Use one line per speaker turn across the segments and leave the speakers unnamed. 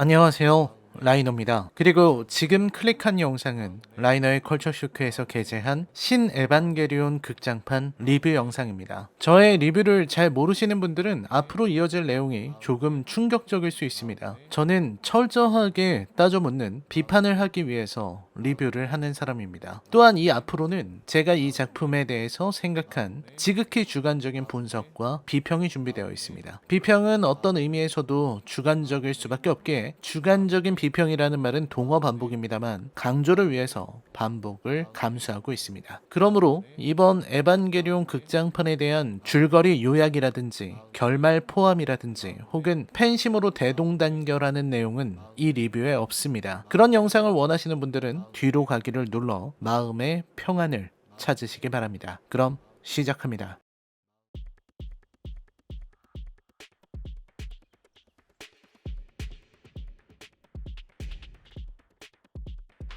안녕하세요. 라이너입니다. 그리고 지금 클릭한 영상은 라이너의 컬처쇼크에서 게재한 신 에반게리온 극장판 리뷰 영상입니다. 저의 리뷰를 잘 모르시는 분들은 앞으로 이어질 내용이 조금 충격적일 수 있습니다. 저는 철저하게 따져 묻는 비판을 하기 위해서 리뷰를 하는 사람입니다. 또한 이 앞으로는 제가 이 작품에 대해서 생각한 지극히 주관적인 분석과 비평이 준비되어 있습니다. 비평은 어떤 의미에서도 주관적일 수밖에 없기에 주관적인 비평이라는 말은 동어 반복입니다만 강조를 위해서 반복을 감수하고 있습니다. 그러므로 이번 에반게리온 극장판에 대한 줄거리 요약이라든지 결말 포함이라든지 혹은 팬심으로 대동단결하는 내용은 이 리뷰에 없습니다. 그런 영상을 원하시는 분들은 뒤로 가기를 눌러 마음의 평안을 찾으시기 바랍니다. 그럼 시작합니다.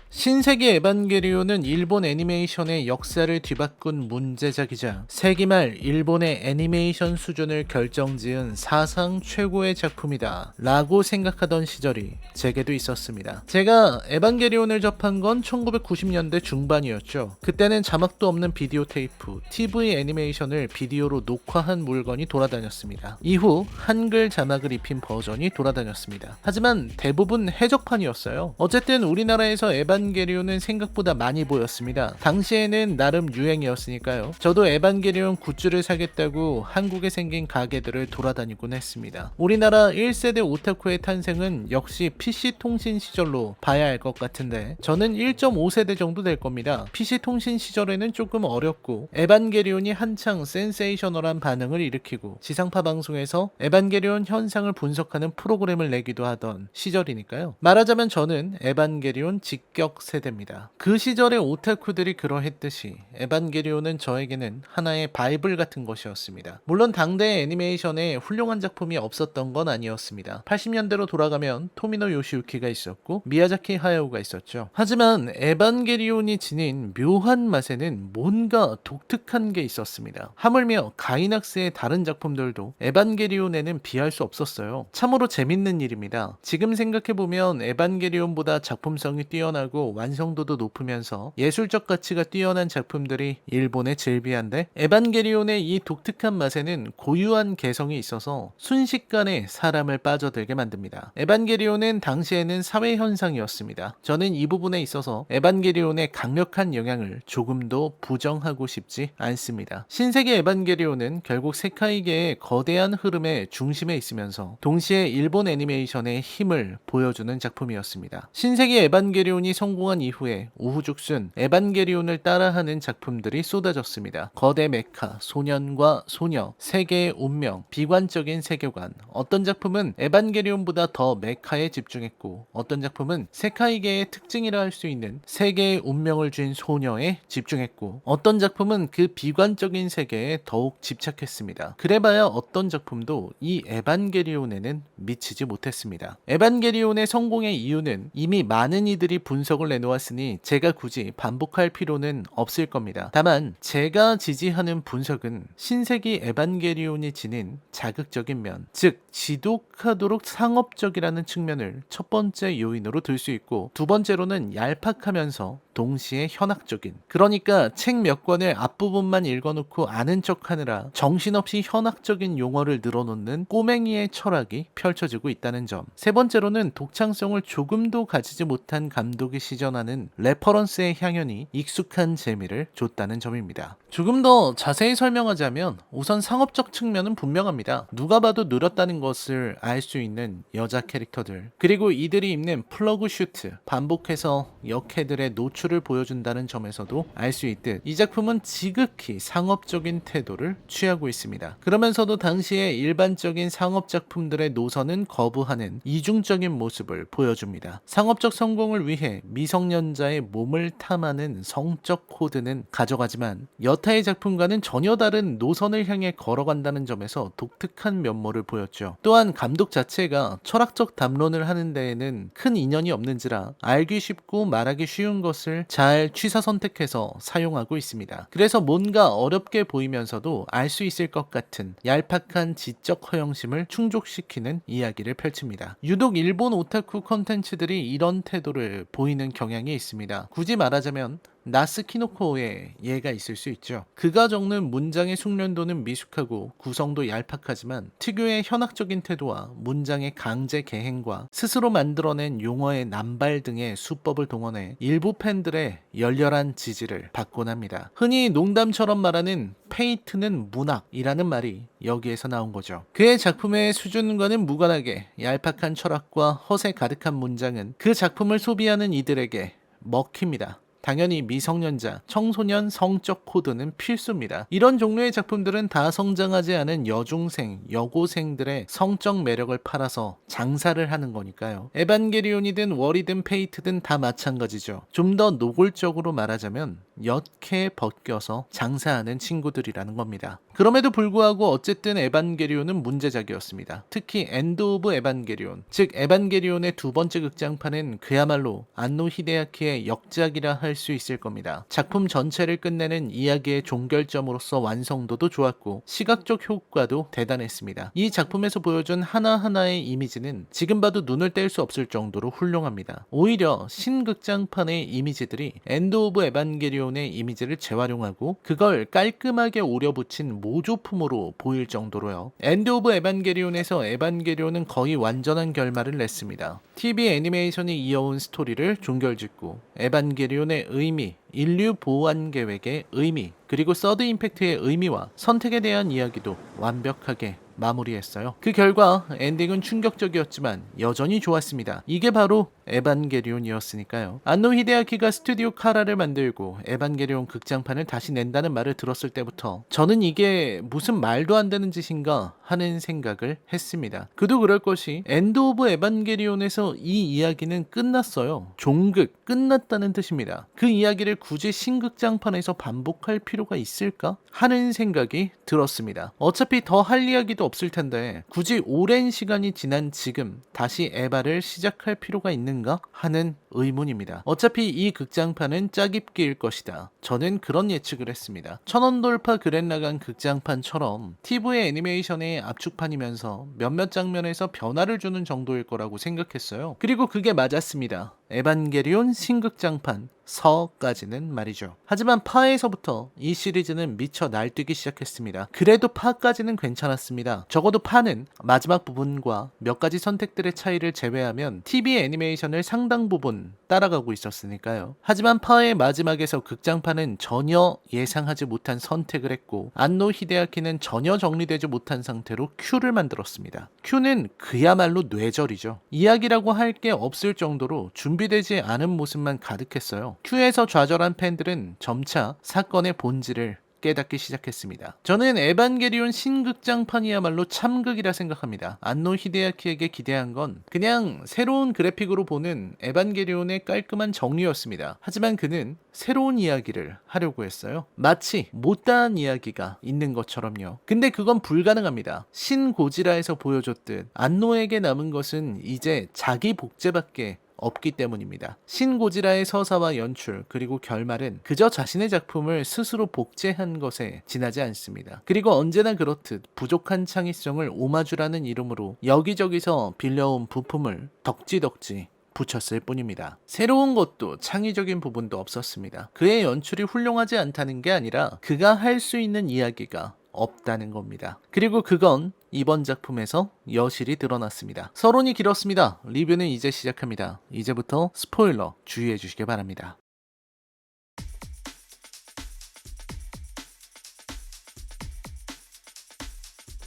신세계 에반게리온은 일본 애니메이션의 역사를 뒤바꾼 문제작이자 세기말 일본의 애니메이션 수준을 결정지은 사상 최고의 작품이다 라고 생각하던 시절이 제게도 있었습니다. 제가 에반게리온을 접한 건 1990년대 중반이었죠. 그때는 자막도 없는 비디오 테이프, TV 애니메이션을 비디오로 녹화한 물건이 돌아다녔습니다. 이후 한글 자막을 입힌 버전이 돌아다녔습니다. 하지만 대부분 해적판이었어요. 어쨌든 우리나라에서 에반게리온은 생각보다 많이 보였습니다. 당시에는 나름 유행이었으니까요. 저도 에반게리온 굿즈를 사겠다고 한국에 생긴 가게들을 돌아다니곤 했습니다. 우리나라 1세대 오타쿠의 탄생은 역시 PC통신 시절로 봐야 할 것 같은데 저는 1.5세대 정도 될 겁니다. PC통신 시절에는 조금 어렸고 에반게리온이 한창 센세이셔널한 반응을 일으키고 지상파 방송에서 에반게리온 현상을 분석하는 프로그램을 내기도 하던 시절이니까요. 말하자면 저는 에반게리온 직격 세대입니다. 그 시절의 오타쿠들이 그러했듯이 에반게리온은 저에게는 하나의 바이블 같은 것이었습니다. 물론 당대의 애니메이션에 훌륭한 작품이 없었던 건 아니었습니다. 80년대로 돌아가면 토미노 요시유키가 있었고 미야자키 하야오가 있었죠. 하지만 에반게리온이 지닌 묘한 맛에는 뭔가 독특한 게 있었습니다. 하물며 가이낙스의 다른 작품들도 에반게리온에는 비할 수 없었어요. 참으로 재밌는 일입니다. 지금 생각해보면 에반게리온보다 작품성이 뛰어나고 완성도도 높으면서 예술적 가치가 뛰어난 작품들이 일본에 즐비한데 에반게리온의 이 독특한 맛에는 고유한 개성이 있어서 순식간에 사람을 빠져들게 만듭니다. 에반게리온은 당시에는 사회현상이었습니다. 저는 이 부분에 있어서 에반게리온의 강력한 영향을 조금도 부정하고 싶지 않습니다. 신세계 에반게리온은 결국 세카이계의 거대한 흐름의 중심에 있으면서 동시에 일본 애니메이션의 힘을 보여주는 작품이었습니다. 신세계 에반게리온이 성공한 이후에 우후죽순 에반게리온을 따라하는 작품들이 쏟아졌습니다. 거대 메카, 소년과 소녀, 세계의 운명, 비관적인 세계관. 어떤 작품은 에반게리온보다 더 메카에 집중했고 어떤 작품은 세카이계의 특징이라 할 수 있는 세계의 운명을 쥔 소녀에 집중했고 어떤 작품은 그 비관적인 세계에 더욱 집착했습니다. 그래봐야 어떤 작품도 이 에반게리온에는 미치지 못했습니다. 에반게리온의 성공의 이유는 이미 많은 이들이 분석을 내놓았으니 제가 굳이 반복할 필요는 없을 겁니다. 다만 제가 지지하는 분석은 신세기 에반게리온이 지닌 자극적인 면, 즉 지독하도록 상업적이라는 측면을 첫 번째 요인으로 들 수 있고 두 번째로는 얄팍하면서 동시에 현학적인, 그러니까 책 몇 권을 앞부분만 읽어놓고 아는 척하느라 정신없이 현학적인 용어를 늘어놓는 꼬맹이의 철학이 펼쳐지고 있다는 점. 세 번째로는 독창성을 조금도 가지지 못한 감독이 시전하는 레퍼런스의 향연이 익숙한 재미를 줬다는 점입니다. 조금 더 자세히 설명하자면 우선 상업적 측면은 분명합니다. 누가 봐도 늘었다는 것을 알 수 있는 여자 캐릭터들, 그리고 이들이 입는 플러그 슈트, 반복해서 역캐들의 노출을 보여준다는 점에서도 알 수 있듯 이 작품은 지극히 상업적인 태도를 취하고 있습니다. 그러면서도 당시의 일반적인 상업 작품들의 노선은 거부하는 이중적인 모습을 보여줍니다. 상업적 성공을 위해 미성년자의 몸을 탐하는 성적 코드는 가져가지만 여타의 작품과는 전혀 다른 노선을 향해 걸어간다는 점에서 독특한 면모를 보였죠. 또한 감독 자체가 철학적 담론을 하는 데에는 큰 인연이 없는지라 알기 쉽고 말하기 쉬운 것을 부분을 잘 취사 선택해서 사용하고 있습니다. 그래서 뭔가 어렵게 보이면서도 알 수 있을 것 같은 얄팍한 지적 허영심을 충족시키는 이야기를 펼칩니다. 유독 일본 오타쿠 컨텐츠들이 이런 태도를 보이는 경향이 있습니다. 굳이 말하자면 나스키노코의 예가 있을 수 있죠. 그가 적는 문장의 숙련도는 미숙하고 구성도 얄팍하지만 특유의 현학적인 태도와 문장의 강제 개행과 스스로 만들어낸 용어의 남발 등의 수법을 동원해 일부 팬들의 열렬한 지지를 받곤 합니다. 흔히 농담처럼 말하는 페이트는 문학이라는 말이 여기에서 나온 거죠. 그의 작품의 수준과는 무관하게 얄팍한 철학과 허세 가득한 문장은 그 작품을 소비하는 이들에게 먹힙니다. 당연히 미성년자, 청소년 성적 코드는 필수입니다. 이런 종류의 작품들은 다 성장하지 않은 여중생, 여고생들의 성적 매력을 팔아서 장사를 하는 거니까요. 에반게리온이든 월이든 페이트든 다 마찬가지죠. 좀 더 노골적으로 말하자면 엿게 벗겨서 장사하는 친구들이라는 겁니다. 그럼에도 불구하고 어쨌든 에반게리온은 문제작이었습니다. 특히 엔드 오브 에반게리온, 즉 에반게리온의 두 번째 극장판은 그야말로 안노 히데야키의 역작이라 할 수 있을 겁니다. 작품 전체를 끝내는 이야기의 종결점으로서 완성도도 좋았고 시각적 효과도 대단했습니다. 이 작품에서 보여준 하나하나의 이미지는 지금 봐도 눈을 뗄 수 없을 정도로 훌륭합니다. 오히려 신극장판의 이미지들이 엔드 오브 에반게리온의 이미지를 재활용하고 그걸 깔끔하게 오려붙인 모조품으로 보일 정도로요. 엔드 오브 에반게리온에서 에반게리온은 거의 완전한 결말을 냈습니다. TV 애니메이션이 이어온 스토리를 종결짓고 에반게리온의 의미, 인류 보완 계획의 의미, 그리고 서드 임팩트의 의미와 선택에 대한 이야기도 완벽하게 마무리했어요. 그 결과 엔딩은 충격적이었지만 여전히 좋았습니다. 이게 바로 에반게리온이었으니까요. 안노 히데아키가 스튜디오 카라를 만들고 에반게리온 극장판을 다시 낸다는 말을 들었을 때부터 저는 이게 무슨 말도 안 되는 짓인가 하는 생각을 했습니다. 그도 그럴 것이 엔드 오브 에반게리온에서 이 이야기는 끝났어요. 종극, 끝났다는 뜻입니다. 그 이야기를 굳이 신극장판에서 반복할 필요가 있을까 하는 생각이 들었습니다. 어차피 더 할 이야기도 없을 텐데 굳이 오랜 시간이 지난 지금 다시 에바를 시작할 필요가 있는가 하는 의문입니다. 어차피 이 극장판은 짜깁기일 것이다. 저는 그런 예측을 했습니다. 천원 돌파 그랜라간 극장판처럼 TV 애니메이션의 압축판이면서 몇몇 장면에서 변화를 주는 정도일 거라고 생각했어요. 그리고 그게 맞았습니다. 에반게리온 신극장판 서까지는 말이죠. 하지만 파에서부터 이 시리즈는 미쳐 날뛰기 시작했습니다. 그래도 파까지는 괜찮았습니다. 적어도 파는 마지막 부분과 몇 가지 선택들의 차이를 제외하면 TV 애니메이션을 상당 부분 따라가고 있었으니까요. 하지만 파의 마지막에서 극장판은 전혀 예상하지 못한 선택을 했고 안노 히데아키는 전혀 정리되지 못한 상태로 큐를 만들었습니다. 큐는 그야말로 뇌절이죠. 이야기라고 할 게 없을 정도로 준비되지 않은 모습만 가득했어요. 큐에서 좌절한 팬들은 점차 사건의 본질을 깨닫기 시작했습니다. 저는 에반게리온 신극장판이야말로 참극이라 생각합니다. 안노 히데야키에게 기대한 건 그냥 새로운 그래픽으로 보는 에반게리온의 깔끔한 정리였습니다. 하지만 그는 새로운 이야기를 하려고 했어요. 마치 못다한 이야기가 있는 것처럼요. 근데 그건 불가능합니다. 신 고지라에서 보여줬듯 안노에게 남은 것은 이제 자기 복제밖에 없기 때문입니다. 신 고지라의 서사와 연출 그리고 결말은 그저 자신의 작품을 스스로 복제한 것에 지나지 않습니다. 그리고 언제나 그렇듯 부족한 창의성을 오마주라는 이름으로 여기저기서 빌려온 부품을 덕지덕지 붙였을 뿐입니다. 새로운 것도 창의적인 부분도 없었습니다. 그의 연출이 훌륭하지 않다는 게 아니라 그가 할 수 있는 이야기가 없다는 겁니다. 그리고 그건 이번 작품에서 여실히 드러났습니다. 서론이 길었습니다. 리뷰는 이제 시작합니다. 이제부터 스포일러 주의해 주시기 바랍니다.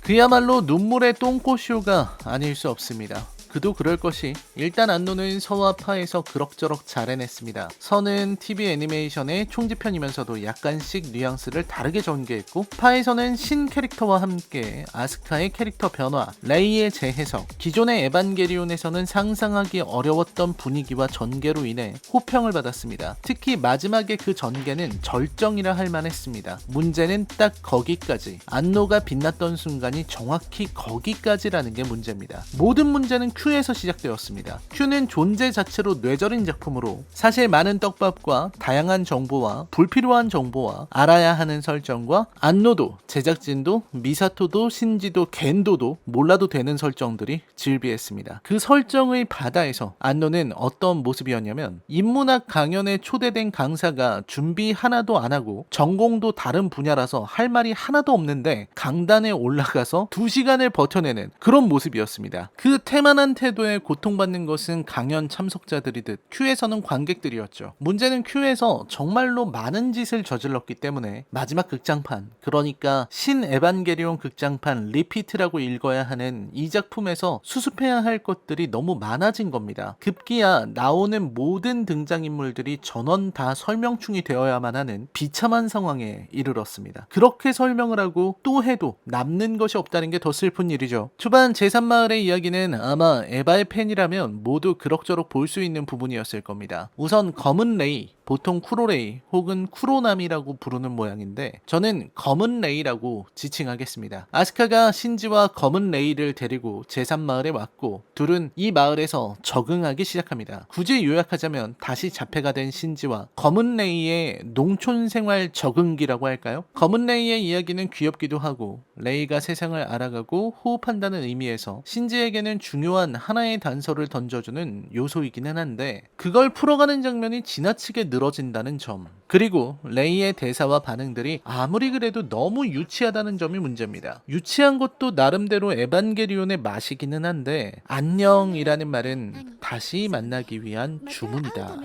그야말로 눈물의 똥꼬쇼가 아닐 수 없습니다. 그도 그럴 것이 일단 안노는 서와 파에서 그럭저럭 잘 해냈습니다. 서는 TV 애니메이션의 총지편이면서도 약간씩 뉘앙스를 다르게 전개했고 파에서는 신 캐릭터와 함께 아스카의 캐릭터 변화, 레이의 재해석, 기존의 에반게리온에서는 상상하기 어려웠던 분위기와 전개로 인해 호평을 받았습니다. 특히 마지막에 그 전개는 절정이라 할 만했습니다. 문제는 딱 거기까지. 안노가 빛났던 순간이 정확히 거기까지라는 게 문제입니다. 모든 문제는 큐에서 시작되었습니다. 큐는 존재 자체로 뇌절인 작품으로 사실 많은 떡밥과 다양한 정보와 불필요한 정보와 알아야 하는 설정과 안노도, 제작진도, 미사토도, 신지도, 겐도도 몰라도 되는 설정들이 질비했습니다. 그 설정의 바다에서 안노는 어떤 모습이었냐면 인문학 강연에 초대된 강사가 준비 하나도 안 하고 전공도 다른 분야라서 할 말이 하나도 없는데 강단에 올라가서 2시간을 버텨내는 그런 모습이었습니다. 그 태만한 태도에 고통받는 것은 강연 참석자들이듯 큐에서는 관객들이었죠. 문제는 큐에서 정말로 많은 짓을 저질렀기 때문에 마지막 극장판, 그러니까 신 에반게리온 극장판 리피트라고 읽어야 하는 이 작품에서 수습해야 할 것들이 너무 많아진 겁니다. 급기야 나오는 모든 등장인물들이 전원 다 설명충이 되어야만 하는 비참한 상황에 이르렀습니다. 그렇게 설명을 하고 또 해도 남는 것이 없다는 게 더 슬픈 일이죠. 초반 제3마을의 이야기는 아마 에바의 팬이라면 모두 그럭저럭 볼 수 있는 부분이었을 겁니다. 우선 검은 레이, 보통 쿠로레이 혹은 쿠로남이라고 부르는 모양인데 저는 검은 레이라고 지칭하겠습니다. 아스카가 신지와 검은 레이를 데리고 제3마을에 왔고 둘은 이 마을에서 적응하기 시작합니다. 굳이 요약하자면 다시 자폐가 된 신지와 검은 레이의 농촌 생활 적응기라고 할까요? 검은 레이의 이야기는 귀엽기도 하고 레이가 세상을 알아가고 호흡한다는 의미에서 신지에게는 중요한 하나의 단서를 던져주는 요소이기는 한데 그걸 풀어가는 장면이 지나치게 늘어진다는 점, 그리고 레이의 대사와 반응들이 아무리 그래도 너무 유치하다는 점이 문제입니다. 유치한 것도 나름대로 에반게리온의 맛이기는 한데 안녕이라는 말은 다시 만나기 위한 주문이다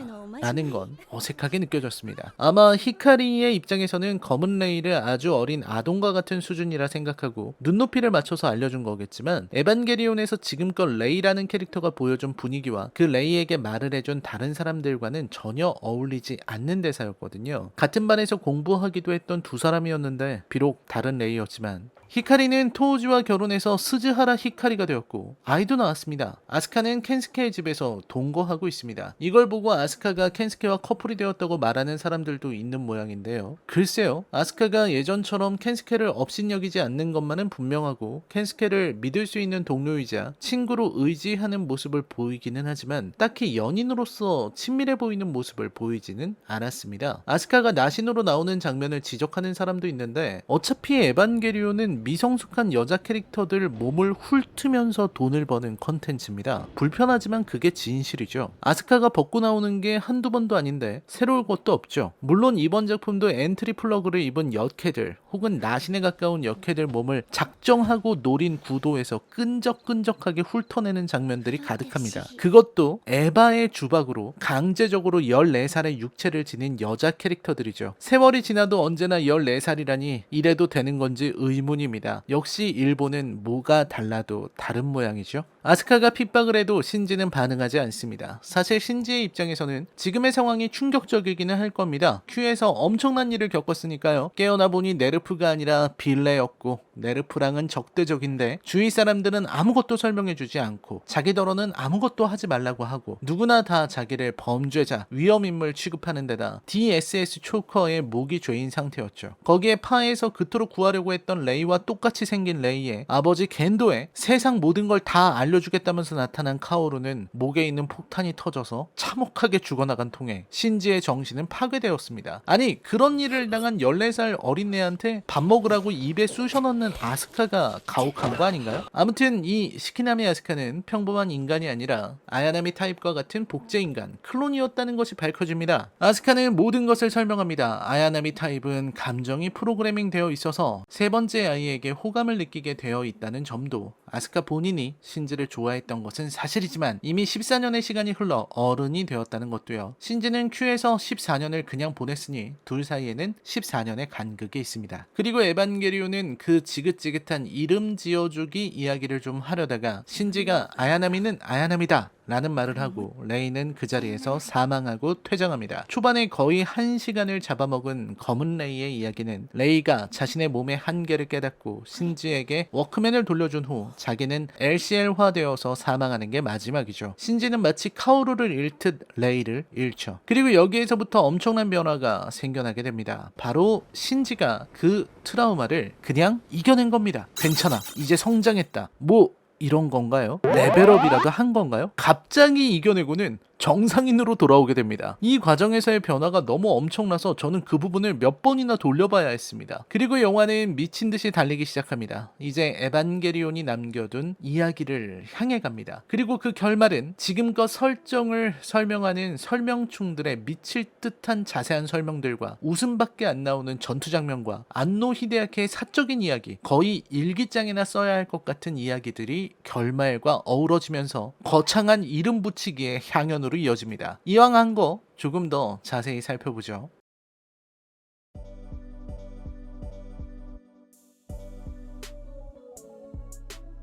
라는 건 어색하게 느껴졌습니다. 아마 히카리의 입장에서는 검은 레이를 아주 어린 아동과 같은 수준이라 생각하고 눈높이를 맞춰서 알려준 거겠지만 에반게리온에서 지금껏 레이라는 캐릭터가 보여준 분위기와 그 레이에게 말을 해준 다른 사람들과는 전혀 어울리지 않는 대사였거든요. 같은 반에서 공부하기도 했던 두 사람이었는데 비록 다른 레이였지만 히카리는 토우지와 결혼해서 스즈하라 히카리가 되었고 아이도 나왔습니다. 아스카는 켄스케의 집에서 동거하고 있습니다. 이걸 보고 아스카가 켄스케와 커플이 되었다고 말하는 사람들도 있는 모양인데요. 글쎄요, 아스카가 예전처럼 켄스케를 업신여기지 않는 것만은 분명하고 켄스케를 믿을 수 있는 동료이자 친구로 의지하는 모습을 보이기는 하지만 딱히 연인으로서 친밀해 보이는 모습을 보이지는 않았습니다. 아스카가 나신으로 나오는 장면을 지적하는 사람도 있는데 어차피 에반게리온은 미성숙한 여자 캐릭터들 몸을 훑으면서 돈을 버는 컨텐츠입니다. 불편하지만 그게 진실이죠. 아스카가 벗고 나오는 게 한두 번도 아닌데 새로울 것도 없죠. 물론 이번 작품도 엔트리 플러그를 입은 여캐들 혹은 나신에 가까운 여캐들 몸을 작정하고 노린 구도에서 끈적끈적하게 훑어내는 장면들이 가득합니다. 그것도 에바의 주박으로 강제적으로 14살의 육체를 지닌 여자 캐릭터들이죠. 세월이 지나도 언제나 14살이라니 이래도 되는 건지 의문입니다. 역시 일본은 뭐가 달라도 다른 모양이죠. 아스카가 핍박을 해도 신지는 반응하지 않습니다. 사실 신지의 입장에서는 지금의 상황이 충격적이기는 할 겁니다. 큐에서 엄청난 일을 겪었으니까요. 깨어나 보니 네르프가 아니라 빌레였고 네르프랑은 적대적인데 주위 사람들은 아무것도 설명해주지 않고 자기더러는 아무것도 하지 말라고 하고 누구나 다 자기를 범죄자, 위험인물 취급하는 데다 DSS 초커의 목이 죄인 상태였죠. 거기에 파에서 그토록 구하려고 했던 레이와 똑같이 생긴 레이의 아버지 겐도에 세상 모든 걸 다 알려주겠다면서 나타난 카오루는 목에 있는 폭탄이 터져서 참혹하게 죽어나간 통에 신지의 정신은 파괴되었습니다. 아니 그런 일을 당한 14살 어린애한테 밥 먹으라고 입에 쑤셔넣는 아스카가 가혹한 거 아닌가요? 아무튼 이 시키나미 아스카는 평범한 인간이 아니라 아야나미 타입과 같은 복제인간 클론이었다는 것이 밝혀집니다. 아스카는 모든 것을 설명합니다. 아야나미 타입은 감정이 프로그래밍 되어 있어서 세 번째 아이에게 호감을 느끼게 되어 있다는 점도, 아스카 본인이 신지를 좋아했던 것은 사실이지만 이미 14년의 시간이 흘러 어른이 되었다는 것도요. 신지는 큐에서 14년을 그냥 보냈으니 둘 사이에는 14년의 간극이 있습니다. 그리고 에반게리온은 그 지긋지긋한 이름 지어주기 이야기를 좀 하려다가 신지가 아야나미는 아야나미다 라는 말을 하고 레이는 그 자리에서 사망하고 퇴장합니다. 초반에 거의 1시간을 잡아먹은 검은 레이의 이야기는 레이가 자신의 몸의 한계를 깨닫고 신지에게 워크맨을 돌려준 후 자기는 LCL화되어서 사망하는 게 마지막이죠. 신지는 마치 카오루를 잃듯 레이를 잃죠. 그리고 여기에서부터 엄청난 변화가 생겨나게 됩니다. 바로 신지가 그 트라우마를 그냥 이겨낸 겁니다. 괜찮아, 이제 성장했다, 뭐 이런 건가요? 레벨업이라도 한 건가요? 갑자기 이겨내고는 정상인으로 돌아오게 됩니다. 이 과정에서의 변화가 너무 엄청나서 저는 그 부분을 몇 번이나 돌려봐야 했습니다. 그리고 영화는 미친 듯이 달리기 시작합니다. 이제 에반게리온이 남겨둔 이야기를 향해 갑니다. 그리고 그 결말은 지금껏 설정을 설명하는 설명충들의 미칠 듯한 자세한 설명들과 웃음밖에 안 나오는 전투 장면과 안노 히데아키의 사적인 이야기, 거의 일기장에나 써야 할 것 같은 이야기들이 결말과 어우러지면서 거창한 이름 붙이기의 향연으로 이어집니다. 이왕 한 거 조금 더 자세히 살펴보죠.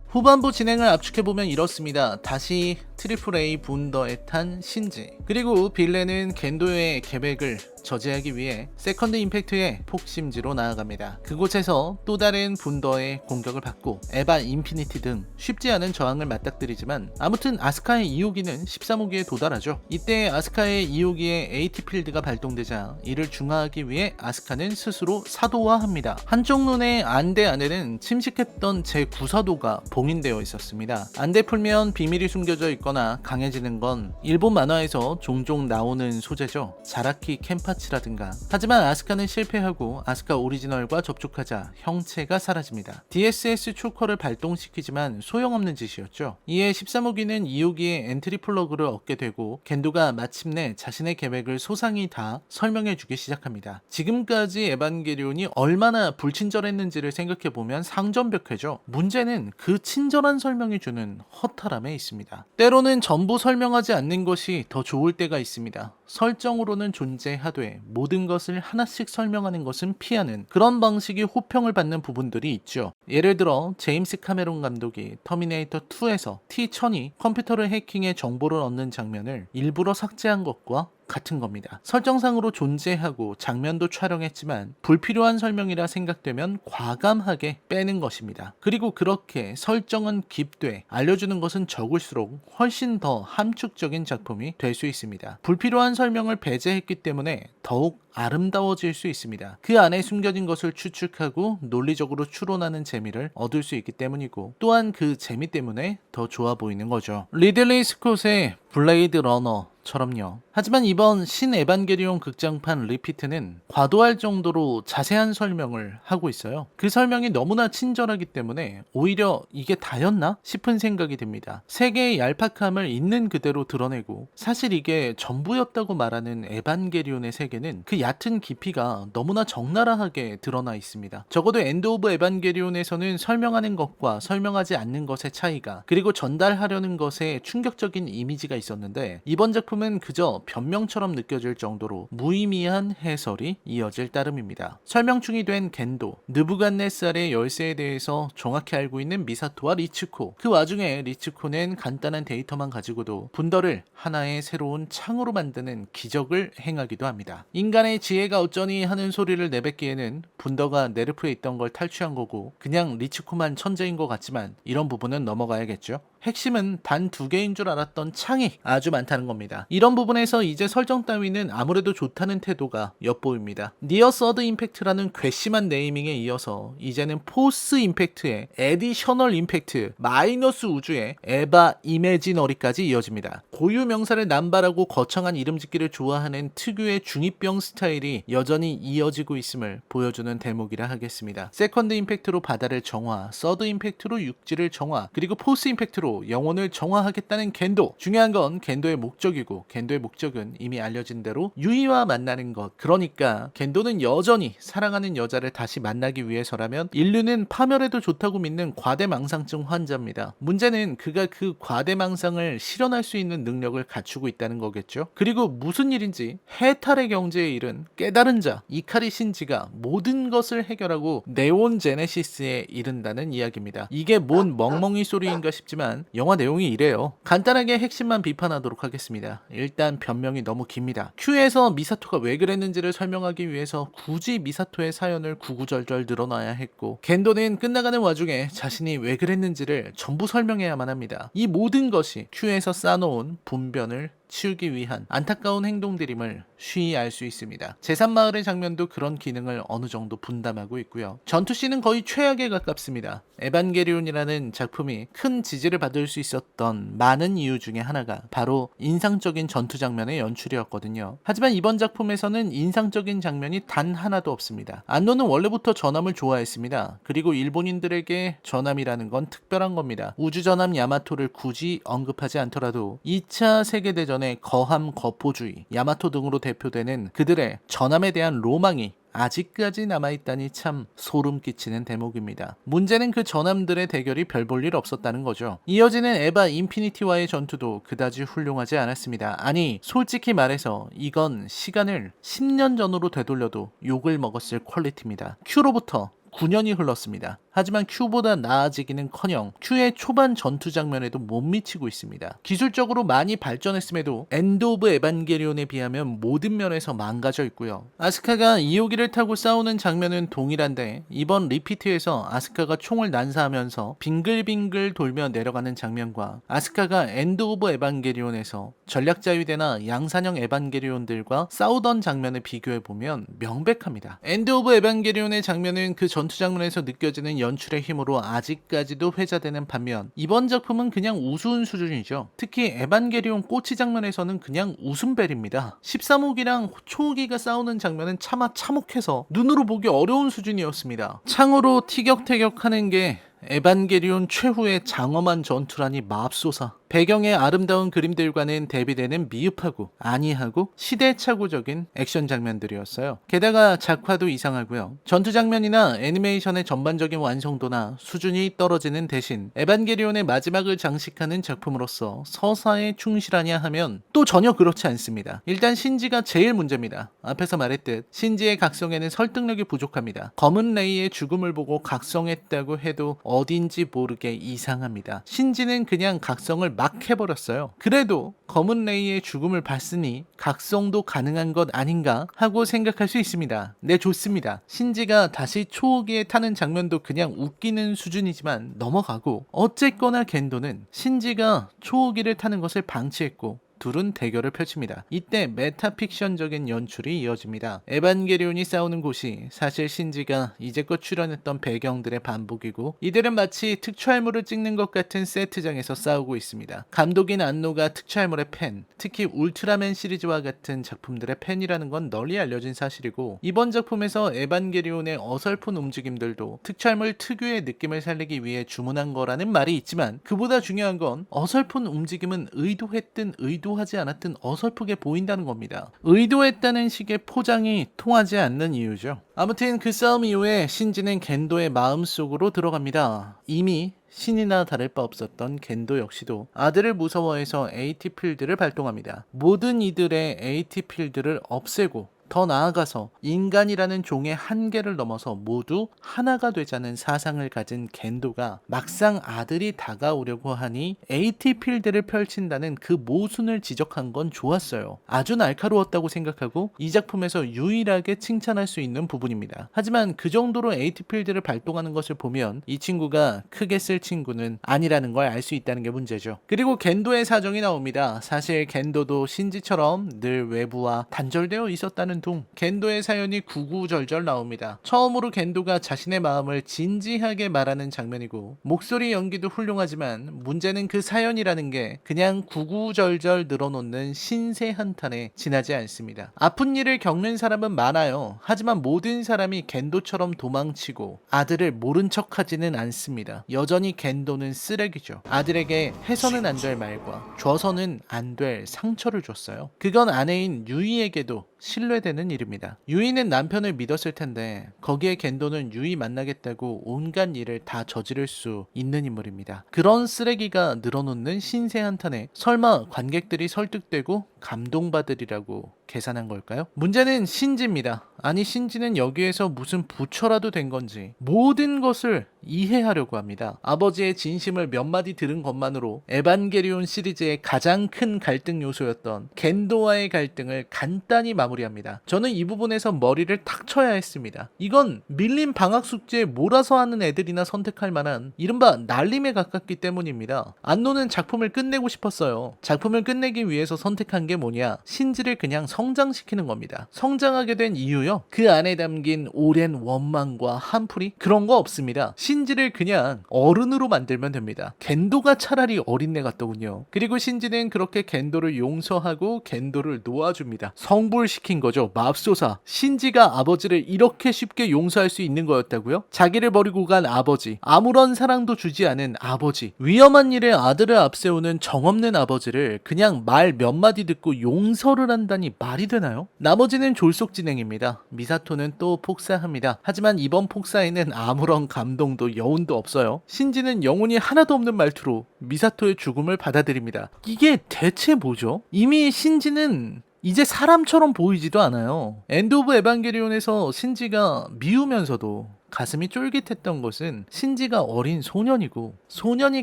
후반부 진행을 압축해보면 이렇습니다. 다시 트리플 A 분더에 탄 신지, 그리고 빌레는 겐도의 계획을 저지하기 위해 세컨드 임팩트의 폭심지로 나아갑니다. 그곳에서 또 다른 분더의 공격을 받고 에바 인피니티 등 쉽지 않은 저항을 맞닥뜨리지만 아무튼 아스카의 2호기는 13호기에 도달하죠. 이때 아스카의 2호기에 AT 필드가 발동되자 이를 중화하기 위해 아스카는 스스로 사도화합니다. 한쪽 눈의 안대 안에는 침식했던 제9사도가 봉인되어 있었습니다. 안대 풀면 비밀이 숨겨져 있거나 강해지는 건 일본 만화에서 종종 나오는 소재죠. 자라키 켄파치라든가. 하지만 아스카는 실패하고 아스카 오리지널과 접촉하자 형체가 사라집니다. DSS 초커를 발동시키지만 소용없는 짓이었죠. 이에 13호기는 2호기의 엔트리 플러그를 얻게 되고 겐도가 마침내 자신의 계획을 소상히 다 설명해주기 시작합니다. 지금까지 에반게리온이 얼마나 불친절했는지를 생각해보면 상전벽회죠. 문제는 그 친절한 설명이 주는 허탈함에 있습니다. 때로는 전부 설명하지 않는 것이 더 좋을 때가 있습니다. 설정으로는 존재하되 모든 것을 하나씩 설명하는 것은 피하는 그런 방식이 호평을 받는 부분들이 있죠. 예를 들어 제임스 카메론 감독이 터미네이터 2에서 T-1000이 컴퓨터를 해킹해 정보를 얻는 장면을 일부러 삭제한 것과 같은 겁니다. 설정상으로 존재하고 장면도 촬영했지만 불필요한 설명이라 생각되면 과감하게 빼는 것입니다. 그리고 그렇게 설정은 깊되 알려주는 것은 적을수록 훨씬 더 함축적인 작품이 될 수 있습니다. 불필요한 설명을 배제했기 때문에 더욱 아름다워질 수 있습니다. 그 안에 숨겨진 것을 추측하고 논리적으로 추론하는 재미를 얻을 수 있기 때문이고, 또한 그 재미 때문에 더 좋아 보이는 거죠. 리들리 스콧의 블레이드 러너처럼요. 하지만 이번 신 에반게리온 극장판 리피트는 과도할 정도로 자세한 설명을 하고 있어요. 그 설명이 너무나 친절하기 때문에 오히려 이게 다였나 싶은 생각이 듭니다. 세계의 얄팍함을 있는 그대로 드러내고 사실 이게 전부였다고 말하는 에반게리온의 세계는 그 얕은 깊이가 너무나 적나라하게 드러나 있습니다. 적어도 엔드 오브 에반게리온에서는 설명하는 것과 설명하지 않는 것의 차이가, 그리고 전달하려는 것에 충격적인 이미지가 있었는데, 이번 작품은 그저 변명처럼 느껴질 정도로 무의미한 해설이 이어질 따름입니다. 설명충이 된 겐도, 느부갓네살의 열쇠에 대해서 정확히 알고 있는 미사토와 리츠코, 그 와중에 리츠코는 간단한 데이터만 가지고도 분더를 하나의 새로운 창으로 만드는 기적을 행하기도 합니다. 인간의 지혜가 어쩌니 하는 소리를 내뱉기에는 분더가 네르프에 있던 걸 탈취한 거고 그냥 리츠코만 천재인 것 같지만 이런 부분은 넘어가야겠죠. 핵심은 단 2개인 줄 알았던 창이 아주 많다는 겁니다. 이런 부분에서 이제 설정 따위는 아무래도 좋다는 태도가 엿보입니다. 니어 서드 임팩트라는 괘씸한 네이밍에 이어서 이제는 포스 임팩트에 에디셔널 임팩트, 마이너스 우주에 에바 이매지너리까지 이어집니다. 고유 명사를 남발하고 거창한 이름 짓기를 좋아하는 특유의 중2병 스타일이 여전히 이어지고 있음을 보여주는 대목이라 하겠습니다. 세컨드 임팩트로 바다를 정화, 서드 임팩트로 육지를 정화, 그리고 포스 임팩트로 영혼을 정화하겠다는 겐도. 중요한 건 겐도의 목적이고, 겐도의 목적은 이미 알려진 대로 유이와 만나는 것. 그러니까 겐도는 여전히 사랑하는 여자를 다시 만나기 위해서라면 인류는 파멸해도 좋다고 믿는 과대망상증 환자입니다. 문제는 그가 그 과대망상을 실현할 수 있는 능력을 갖추고 있다는 거겠죠. 그리고 무슨 일인지 해탈의 경지에 이른 깨달은 자 이카리 신지가 모든 것을 해결하고 네온 제네시스에 이른다는 이야기입니다. 이게 뭔 멍멍이 소리인가 싶지만 영화 내용이 이래요. 간단하게 핵심만 비판하도록 하겠습니다. 일단 변명이 너무 깁니다. Q에서 미사토가 왜 그랬는지를 설명하기 위해서 굳이 미사토의 사연을 구구절절 늘어놔야 했고, 겐도는 끝나가는 와중에 자신이 왜 그랬는지를 전부 설명해야만 합니다. 이 모든 것이 Q에서 쌓아놓은 분변을 치우기 위한 안타까운 행동들임을 쉬이 알 수 있습니다. 제3마을의 장면도 그런 기능을 어느 정도 분담하고 있고요. 전투씬은 거의 최악에 가깝습니다. 에반게리온이라는 작품이 큰 지지를 받을 수 있었던 많은 이유 중에 하나가 바로 인상적인 전투 장면의 연출이었거든요. 하지만 이번 작품에서는 인상적인 장면이 단 하나도 없습니다. 안노는 원래부터 전함을 좋아했습니다. 그리고 일본인들에게 전함이라는 건 특별한 겁니다. 우주전함 야마토를 굳이 언급하지 않더라도 2차 세계대전의 거함 거포주의, 야마토 등으로 대표되는 그들의 전함에 대한 로망이 아직까지 남아있다니 참 소름 끼치는 대목입니다. 문제는 그 전함들의 대결이 별 볼 일 없었다는 거죠. 이어지는 에바 인피니티와의 전투도 그다지 훌륭하지 않았습니다. 아니, 솔직히 말해서 이건 시간을 10년 전으로 되돌려도 욕을 먹었을 퀄리티입니다. 큐로부터 9년이 흘렀습니다. 하지만 큐보다 나아지기는커녕 큐의 초반 전투 장면에도 못 미치고 있습니다. 기술적으로 많이 발전했음에도 엔드 오브 에반게리온에 비하면 모든 면에서 망가져 있고요. 아스카가 이호기를 타고 싸우는 장면은 동일한데 이번 리피트에서 아스카가 총을 난사하면서 빙글빙글 돌며 내려가는 장면과 아스카가 엔드 오브 에반게리온에서 전략자위대나 양산형 에반게리온들과 싸우던 장면을 비교해보면 명백합니다. 엔드 오브 에반게리온의 장면은 그 전투 장면에서 느껴지는 연출의 힘으로 아직까지도 회자되는 반면 이번 작품은 그냥 우스운 수준이죠. 특히 에반게리온 꼬치 장면에서는 그냥 웃음벨입니다. 13호기랑 초호기가 싸우는 장면은 차마 참혹해서 눈으로 보기 어려운 수준이었습니다. 창으로 티격태격하는 게 에반게리온 최후의 장엄한 전투라니 맙소사. 배경의 아름다운 그림들과는 대비되는 미흡하고 아니하고 시대착오적인 액션 장면들이었어요. 게다가 작화도 이상하고요. 전투 장면이나 애니메이션의 전반적인 완성도나 수준이 떨어지는 대신 에반게리온의 마지막을 장식하는 작품으로서 서사에 충실하냐 하면 또 전혀 그렇지 않습니다. 일단 신지가 제일 문제입니다. 앞에서 말했듯 신지의 각성에는 설득력이 부족합니다. 검은 레이의 죽음을 보고 각성했다고 해도 어딘지 모르게 이상합니다. 신지는 그냥 각성을 막 해버렸어요. 그래도 검은 레이의 죽음을 봤으니 각성도 가능한 것 아닌가 하고 생각할 수 있습니다. 네, 좋습니다. 신지가 다시 초호기에 타는 장면도 그냥 웃기는 수준이지만 넘어가고, 어쨌거나 겐도는 신지가 초호기를 타는 것을 방치했고 둘은 대결을 펼칩니다. 이때 메타픽션적인 연출이 이어집니다. 에반게리온이 싸우는 곳이 사실 신지가 이제껏 출연했던 배경들의 반복이고 이들은 마치 특촬물을 찍는 것 같은 세트장에서 싸우고 있습니다. 감독인 안노가 특촬물의 팬, 특히 울트라맨 시리즈와 같은 작품들의 팬이라는 건 널리 알려진 사실이고 이번 작품에서 에반게리온의 어설픈 움직임들도 특촬물 특유의 느낌을 살리기 위해 주문한 거라는 말이 있지만 그보다 중요한 건 어설픈 움직임은 의도했든 의도하지 않았든 어설프게 보인다는 겁니다. 의도했다는 식의 포장이 통하지 않는 이유죠. 아무튼 그 싸움 이후에 신지는 겐도의 마음속으로 들어갑니다. 이미 신이나 다를 바 없었던 겐도 역시도 아들을 무서워해서 AT 필드를 발동합니다. 모든 이들의 AT 필드를 없애고 더 나아가서 인간이라는 종의 한계를 넘어서 모두 하나가 되자는 사상을 가진 겐도가 막상 아들이 다가오려고 하니 AT 필드를 펼친다는 그 모순을 지적한 건 좋았어요. 아주 날카로웠다고 생각하고 이 작품에서 유일하게 칭찬할 수 있는 부분입니다. 하지만 그 정도로 AT 필드를 발동하는 것을 보면 이 친구가 크게 쓸 친구는 아니라는 걸 알 수 있다는 게 문제죠. 그리고 겐도의 사정이 나옵니다. 사실 겐도도 신지처럼 늘 외부와 단절되어 있었다는 둥. 겐도의 사연이 구구절절 나옵니다. 처음으로 겐도가 자신의 마음을 진지하게 말하는 장면이고 목소리 연기도 훌륭하지만 문제는 그 사연이라는 게 그냥 구구절절 늘어놓는 신세 한탄에 지나지 않습니다. 아픈 일을 겪는 사람은 많아요. 하지만 모든 사람이 겐도처럼 도망치고 아들을 모른 척하지는 않습니다. 여전히 겐도는 쓰레기죠. 아들에게 해서는 안 될 말과 줘서는 안 될 상처를 줬어요. 그건 아내인 유이에게도 신뢰되는 일입니다. 유이는 남편을 믿었을 텐데 거기에 겐도는 유이 만나겠다고 온갖 일을 다 저지를 수 있는 인물입니다. 그런 쓰레기가 늘어놓는 신세 한탄에 설마 관객들이 설득되고 감동받으리라고 계산한 걸까요? 문제는 신지입니다. 아니 신지는 여기에서 무슨 부처라도 된 건지 모든 것을 이해하려고 합니다. 아버지의 진심을 몇 마디 들은 것만으로 에반게리온 시리즈의 가장 큰 갈등 요소였던 겐도와의 갈등을 간단히 마무리합니다. 저는 이 부분에서 머리를 탁 쳐야 했습니다. 이건 밀린 방학 숙제에 몰아서 하는 애들이나 선택할 만한 이른바 날림에 가깝기 때문입니다. 안노는 작품을 끝내고 싶었어요. 작품을 끝내기 위해서 선택한 게 뭐냐? 신지를 그냥 성장시키는 겁니다. 성장하게 된 이유요? 그 안에 담긴 오랜 원망과 한풀이? 그런 거 없습니다. 신지를 그냥 어른으로 만들면 됩니다. 겐도가 차라리 어린애 같더군요. 그리고 신지는 그렇게 겐도를 용서하고 겐도를 놓아줍니다. 성불시킨 거죠. 맙소사. 신지가 아버지를 이렇게 쉽게 용서할 수 있는 거였다고요? 자기를 버리고 간 아버지, 아무런 사랑도 주지 않은 아버지, 위험한 일에 아들을 앞세우는 정없는 아버지를 그냥 말 몇 마디 듣고 용서를 한다니 말이 되나요? 나머지는 졸속 진행입니다. 미사토는 또 폭사합니다. 하지만 이번 폭사에는 아무런 감동도 여운도 없어요. 신지는 영혼이 하나도 없는 말투로 미사토의 죽음을 받아들입니다. 이게 대체 뭐죠? 이미 신지는 이제 사람처럼 보이지도 않아요. 엔드 오브 에반게리온에서 신지가 미우면서도 가슴이 쫄깃했던 것은 신지가 어린 소년이고 소년이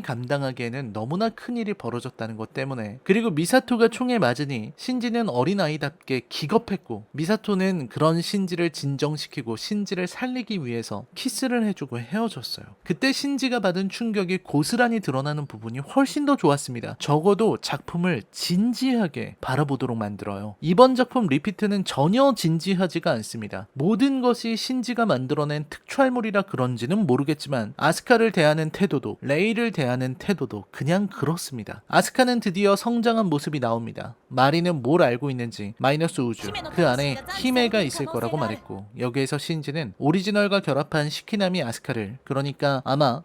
감당하기에는 너무나 큰 일이 벌어졌다는 것 때문에, 그리고 미사토가 총에 맞으니 신지는 어린아이답게 기겁했고 미사토는 그런 신지를 진정시키고 신지를 살리기 위해서 키스를 해주고 헤어졌어요. 그때 신지가 받은 충격이 고스란히 드러나는 부분이 훨씬 더 좋았습니다. 적어도 작품을 진지하게 바라보도록 만들어요. 이번 작품 리피트는 전혀 진지하지가 않습니다. 모든 것이 신지가 만들어낸 특촬물이라 그런지는 모르겠지만 아스카를 대하는 태도도 레이를 대하는 태도도 그냥 그렇습니다. 아스카는 드디어 성장한 모습이 나옵니다. 마리는 뭘 알고 있는지 마이너스 우주 그 안에 히메가 있을 거라고 말했고, 여기에서 신지는 오리지널과 결합한 시키나미 아스카를, 그러니까 아마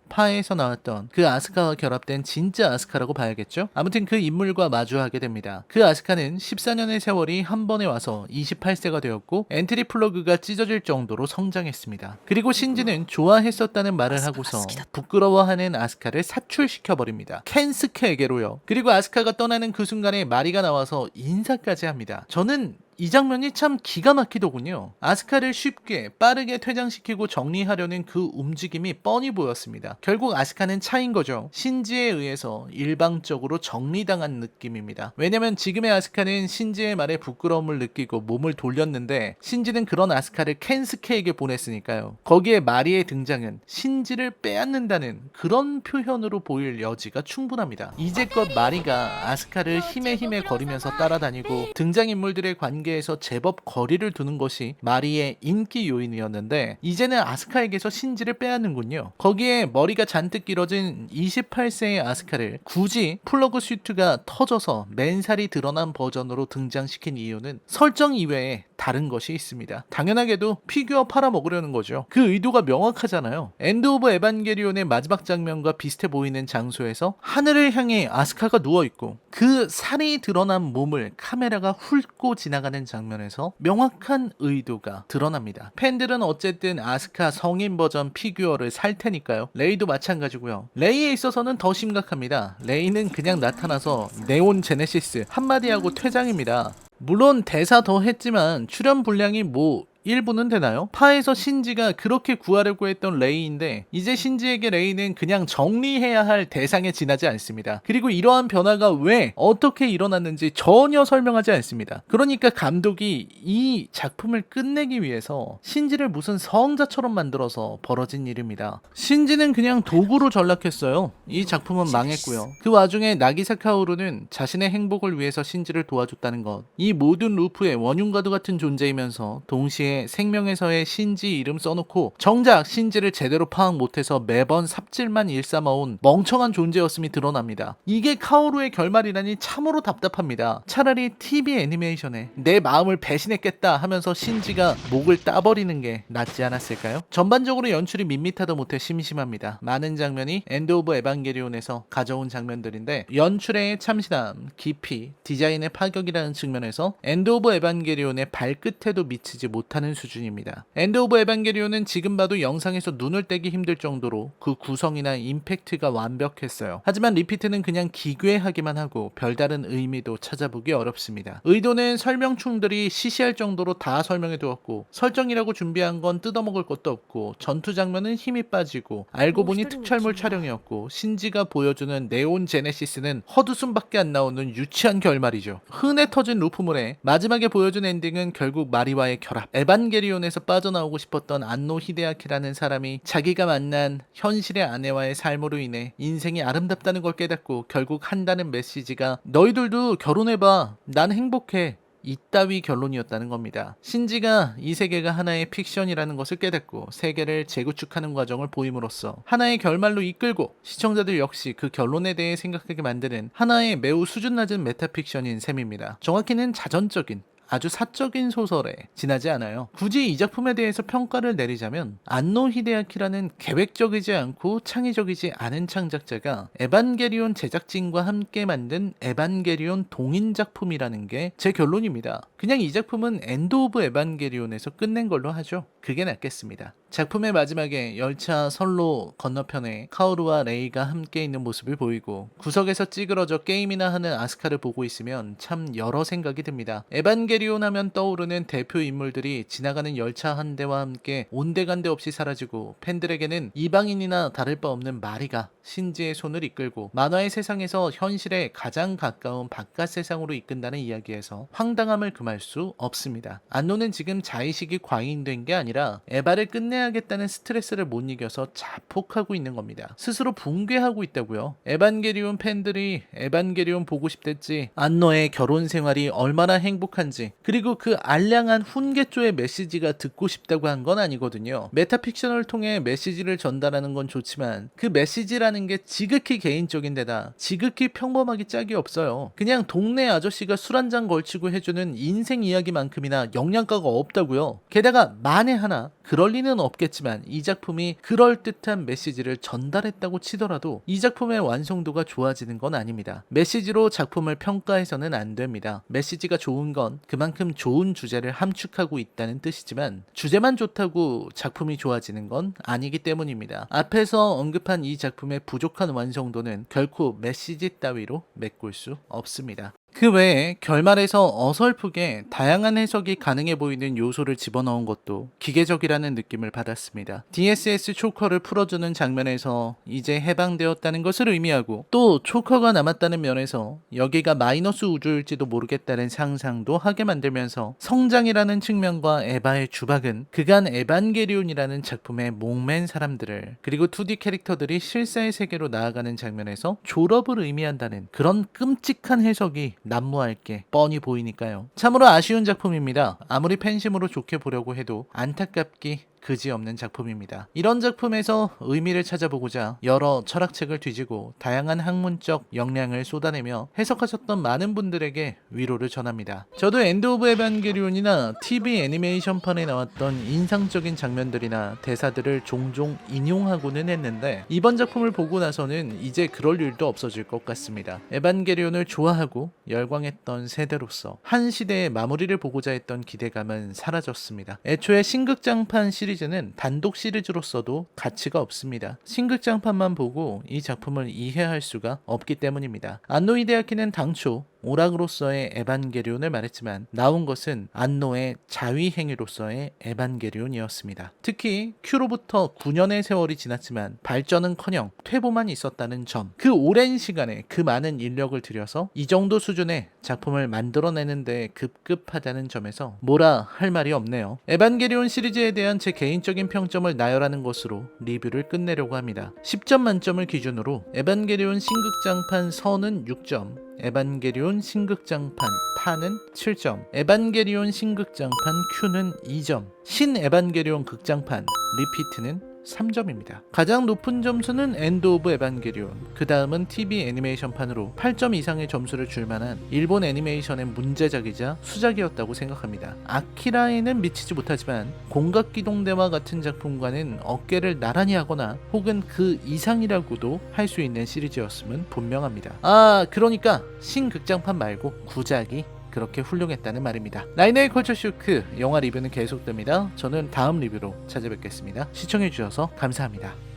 파에서 나왔던 그 아스카와 결합된 진짜 아스카라고 봐야겠죠? 아무튼 그 인물과 마주하게 됩니다. 그 아스카는 14년의 세월이 한 번에 와서 28세가 되었고 엔트리 플러그가 찢어질 정도로 성장했습니다. 그리고 신지는 좋아했었다는 말을 하고서 부끄러워하는 아스카를 사출시켜버립니다. 켄스케에게로요. 그리고 아스카가 떠나는 그 순간에 마리가 나와서 인사까지 합니다. 저는 이 장면이 참 기가 막히더군요. 아스카를 쉽게 빠르게 퇴장시키고 정리하려는 그 움직임이 뻔히 보였습니다. 결국 아스카는 차인 거죠. 신지에 의해서 일방적으로 정리당한 느낌입니다. 왜냐면 지금의 아스카는 신지의 말에 부끄러움을 느끼고 몸을 돌렸는데 신지는 그런 아스카를 켄스케에게 보냈으니까요. 거기에 마리의 등장은 신지를 빼앗는다는 그런 표현으로 보일 여지가 충분합니다. 이제껏 마리가 아스카를 힘에 거리면서 따라다니고 등장인물들의 관계에서 제법 거리를 두는 것이 마리의 인기 요인이었는데 이제는 아스카에게서 신지를 빼앗는군요. 거기에 머리가 잔뜩 길어진 28세의 아스카를 굳이 플러그 슈트가 터져서 맨살이 드러난 버전으로 등장시킨 이유는 설정 이외에 다른 것이 있습니다. 당연하게도 피규어 팔아먹으려는 거죠. 그 의도가 명확하잖아요. 엔드 오브 에반게리온의 마지막 장면과 비슷해 보이는 장소에서 하늘을 향해 아스카가 누워있고 그 살이 드러난 몸을 카메라가 훑고 지나가는 장면에서 명확한 의도가 드러납니다. 팬들은 어쨌든 아스카 성인 버전 피규어를 살 테니까요. 레이도 마찬가지고요. 레이에 있어서는 더 심각합니다. 레이는 그냥 나타나서 네온 제네시스 한마디 하고 퇴장입니다. 물론 대사 더 했지만 출연 분량이 1부는 되나요? 파에서 신지가 그렇게 구하려고 했던 레이인데 이제 신지에게 레이는 그냥 정리해야 할 대상에 지나지 않습니다. 그리고 이러한 변화가 왜 어떻게 일어났는지 전혀 설명하지 않습니다. 그러니까 감독이 이 작품을 끝내기 위해서 신지를 무슨 성자처럼 만들어서 벌어진 일입니다. 신지는 그냥 도구로 전락했어요. 이 작품은 망했고요. 그 와중에 나기사 카오루는 자신의 행복을 위해서 신지를 도와줬다는 것, 이 모든 루프의 원흉과도 같은 존재이면서 동시에 생명에서의 신지 이름 써놓고 정작 신지를 제대로 파악 못해서 매번 삽질만 일삼아온 멍청한 존재였음이 드러납니다. 이게 카오루의 결말이라니 참으로 답답합니다. 차라리 TV 애니메이션에 내 마음을 배신했겠다 하면서 신지가 목을 따버리는 게 낫지 않았을까요? 전반적으로 연출이 밋밋하다 못해 심심합니다. 많은 장면이 엔드 오브 에반게리온에서 가져온 장면들인데 연출의 참신함, 깊이, 디자인의 파격이라는 측면에서 엔드 오브 에반게리온의 발끝에도 미치지 못하는 못하는 수준입니다. 엔드 오브 에반게리온은 지금 봐도 영상에서 눈을 떼기 힘들 정도로 그 구성이나 임팩트가 완벽했어요. 하지만 리피트는 그냥 기괴하기만 하고 별다른 의미도 찾아보기 어렵습니다. 의도는 설명충들이 시시할 정도로 다 설명해 두었고, 설정이라고 준비한 건 뜯어먹을 것도 없고, 전투 장면은 힘이 빠지고, 알고 보니 특촬물 촬영이었고, 신지가 보여주는 네온 제네시스는 헛웃음밖에 안 나오는 유치한 결말이죠. 흔해 터진 루프물에 마지막에 보여준 엔딩은 결국 마리와의 결합. 에반게리온에서 빠져나오고 싶었던 안노 히데아키라는 사람이 자기가 만난 현실의 아내와의 삶으로 인해 인생이 아름답다는 걸 깨닫고 결국 한다는 메시지가 너희들도 결혼해봐. 난 행복해. 이따위 결론이었다는 겁니다. 신지가 이 세계가 하나의 픽션이라는 것을 깨닫고 세계를 재구축하는 과정을 보임으로써 하나의 결말로 이끌고 시청자들 역시 그 결론에 대해 생각하게 만드는 하나의 매우 수준 낮은 메타픽션인 셈입니다. 정확히는 자전적인 아주 사적인 소설에 지나지 않아요. 굳이 이 작품에 대해서 평가를 내리자면 안노 히데아키라는 계획적이지 않고 창의적이지 않은 창작자가 에반게리온 제작진과 함께 만든 에반게리온 동인 작품이라는 게 제 결론입니다. 그냥 이 작품은 엔드 오브 에반게리온에서 끝낸 걸로 하죠. 그게 낫겠습니다. 작품의 마지막에 열차 선로 건너편에 카오루와 레이가 함께 있는 모습을 보이고 구석에서 찌그러져 게임이나 하는 아스카를 보고 있으면 참 여러 생각이 듭니다. 에반게리온 하면 떠오르는 대표 인물들이 지나가는 열차 한 대와 함께 온데간데 없이 사라지고 팬들에게는 이방인이나 다를 바 없는 마리가 신지의 손을 이끌고 만화의 세상에서 현실에 가장 가까운 바깥 세상으로 이끈다는 이야기에서 황당함을 금할 수 없습니다. 안노는 지금 자의식이 과잉된 게 아니라 에바를 끝내야겠다는 스트레스를 못 이겨서 자폭하고 있는 겁니다. 스스로 붕괴하고 있다고요. 에반게리온 팬들이 에반게리온 보고 싶댔지, 안노의 결혼 생활이 얼마나 행복한지, 그리고 그 알량한 훈계조의 메시지가 듣고 싶다고 한 건 아니거든요. 메타픽션을 통해 메시지를 전달하는 건 좋지만 그 메시지라는 게 지극히 개인적인 데다 지극히 평범하기 짝이 없어요. 그냥 동네 아저씨가 술 한잔 걸치고 해주는 인생 이야기만큼이나 영양가가 없다고요. 게다가 만에 하나 그럴 리는 없겠지만 이 작품이 그럴듯한 메시지를 전달했다고 치더라도 이 작품의 완성도가 좋아지는 건 아닙니다. 메시지로 작품을 평가해서는 안 됩니다. 메시지가 좋은 건 그만큼 좋은 주제를 함축하고 있다는 뜻이지만 주제만 좋다고 작품이 좋아지는 건 아니기 때문입니다. 앞에서 언급한 이 작품의 부족한 완성도는 결코 메시지 따위로 메꿀 수 없습니다. 그 외에 결말에서 어설프게 다양한 해석이 가능해 보이는 요소를 집어넣은 것도 기계적이라는 느낌을 받았습니다. DSS 초커를 풀어주는 장면에서 이제 해방되었다는 것을 의미하고 또 초커가 남았다는 면에서 여기가 마이너스 우주일지도 모르겠다는 상상도 하게 만들면서 성장이라는 측면과 에바의 주박은 그간 에반게리온이라는 작품에 목맨 사람들을 그리고 2D 캐릭터들이 실사의 세계로 나아가는 장면에서 졸업을 의미한다는 그런 끔찍한 해석이 난무할 게 뻔히 보이니까요. 참으로 아쉬운 작품입니다. 아무리 팬심으로 좋게 보려고 해도 안타깝기 그지없는 작품입니다. 이런 작품에서 의미를 찾아보고자 여러 철학책을 뒤지고 다양한 학문적 역량을 쏟아내며 해석하셨던 많은 분들에게 위로를 전합니다. 저도 엔드 오브 에반게리온이나 TV 애니메이션판에 나왔던 인상적인 장면들이나 대사들을 종종 인용하고는 했는데 이번 작품을 보고 나서는 이제 그럴 일도 없어질 것 같습니다. 에반게리온을 좋아하고 열광했던 세대로서 한 시대의 마무리를 보고자 했던 기대감은 사라졌습니다. 애초에 신극장판 시리즈는 단독 시리즈로서도 가치가 없습니다. 신극장판만 보고 이 작품을 이해할 수가 없기 때문입니다. 안노 히데아키는 당초 오락으로서의 에반게리온을 말했지만 나온 것은 안노의 자위행위로서의 에반게리온이었습니다. 특히 큐로부터 9년의 세월이 지났지만 발전은커녕 퇴보만 있었다는 점, 그 오랜 시간에 그 많은 인력을 들여서 이 정도 수준의 작품을 만들어내는 데 급급하다는 점에서 뭐라 할 말이 없네요. 에반게리온 시리즈에 대한 제 개인적인 평점을 나열하는 것으로 리뷰를 끝내려고 합니다. 10점 만점을 기준으로 에반게리온 신극장판 선은 6점, 에반게리온 신극장판 파는 7점, 에반게리온 신극장판 Q는 2점, 신 에반게리온 극장판 리피트는 3점입니다. 가장 높은 점수는 엔드 오브 에반게리온, 그 다음은 TV 애니메이션판으로 8점 이상의 점수를 줄 만한 일본 애니메이션의 문제작이자 수작이었다고 생각합니다. 아키라에는 미치지 못하지만 공각기동대와 같은 작품과는 어깨를 나란히 하거나 혹은 그 이상이라고도 할 수 있는 시리즈였음은 분명합니다. 그러니까 신극장판 말고 구작이 그렇게 훌륭했다는 말입니다. 라인의 컬처 쇼크 영화 리뷰는 계속됩니다. 저는 다음 리뷰로 찾아뵙겠습니다. 시청해주셔서 감사합니다.